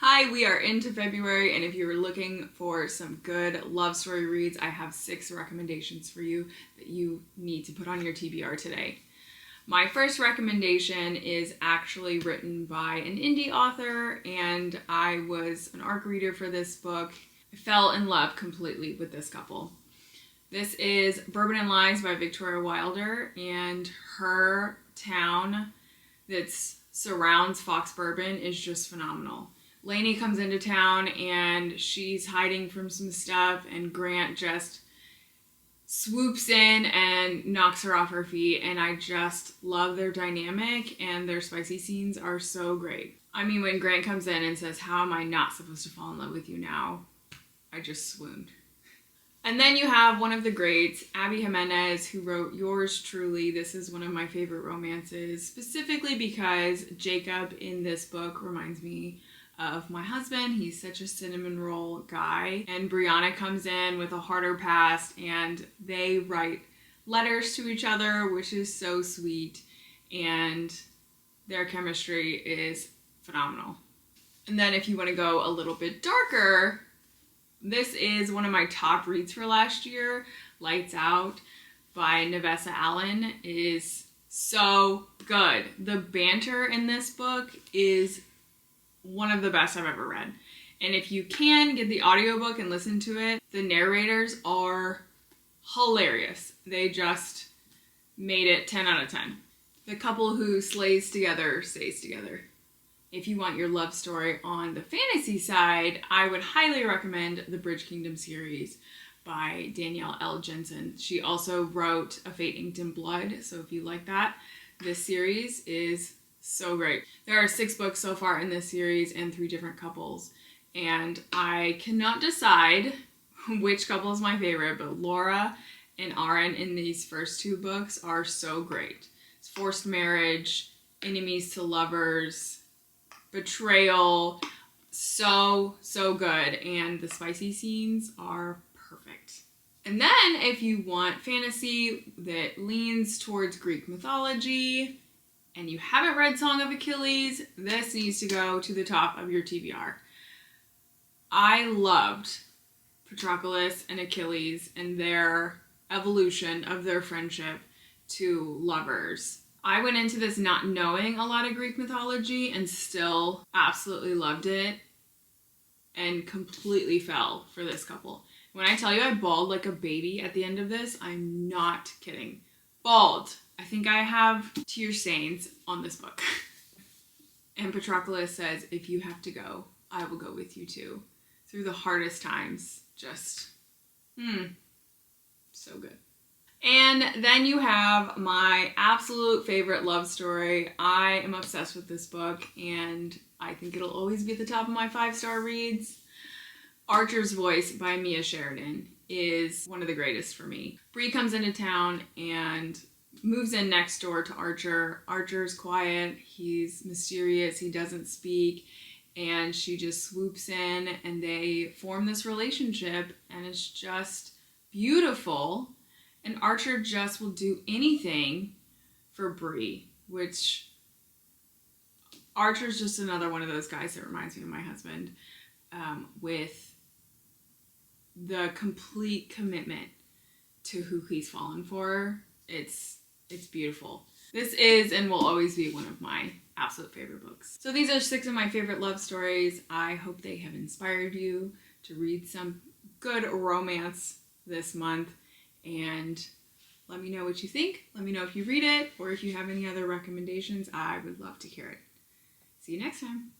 Hi, we are into February, and if you're looking for some good love story reads, I have 6 recommendations for you that you need to put on your TBR today. My first recommendation is actually written by an indie author, and I was an ARC reader for this book. I fell in love completely with this couple. This is Bourbon and Lies by Victoria Wilder, and her town that surrounds Fox Bourbon is just phenomenal. Lainey comes into town and she's hiding from some stuff, and Grant just swoops in and knocks her off her feet, and I just love their dynamic, and their spicy scenes are so great. I mean, when Grant comes in and says, "How am I not supposed to fall in love with you now?" I just swooned. And then you have one of the greats, Abby Jimenez, who wrote Yours Truly. This is one of my favorite romances, specifically because Jacob in this book reminds me of my husband. He's such a cinnamon roll guy. And Brianna comes in with a harder past, and they write letters to each other, which is so sweet. And their chemistry is phenomenal. And then if you want to go a little bit darker, this is one of my top reads for last year. Lights Out by Navessa Allen is so good. The banter in this book is one of the best I've ever read. And if you can, get the audiobook and listen to it. The narrators are hilarious. They just made it 10 out of 10. The couple who slays together stays together. If you want your love story on the fantasy side, I would highly recommend the Bridge Kingdom series by Danielle Jensen. She also wrote A Fate Inked in Blood, so if you like that, this series is so great. There are 6 books so far in this series and 3 different couples, and I cannot decide which couple is my favorite, but Laura and Aaron in these first 2 books are so great. It's forced marriage, enemies to lovers, betrayal, so good, and the spicy scenes are perfect. And then if you want fantasy that leans towards Greek mythology and you haven't read Song of Achilles, this needs to go to the top of your TBR. I loved Patroclus and Achilles and their evolution of their friendship to lovers. I went into this not knowing a lot of Greek mythology and still absolutely loved it and completely fell for this couple. When I tell you I bawled like a baby at the end of this, I'm not kidding. Bawled. I think I have tear stains on this book. And Patroclus says, "If you have to go, I will go with you too." Through the hardest times. Just, so good. And then you have my absolute favorite love story. I am obsessed with this book, and I think it'll always be at the top of my 5-star reads. Archer's Voice by Mia Sheridan is one of the greatest for me. Bree comes into town and moves in next door to Archer. Archer's quiet, he's mysterious, he doesn't speak, and she just swoops in and they form this relationship, and it's just beautiful. And Archer just will do anything for Bree, which Archer's just another one of those guys that reminds me of my husband, with the complete commitment to who he's fallen for. It's beautiful. This is and will always be one of my absolute favorite books. So these are 6 of my favorite love stories. I hope they have inspired you to read some good romance this month. And let me know what you think. Let me know if you read it or if you have any other recommendations. I would love to hear it. See you next time.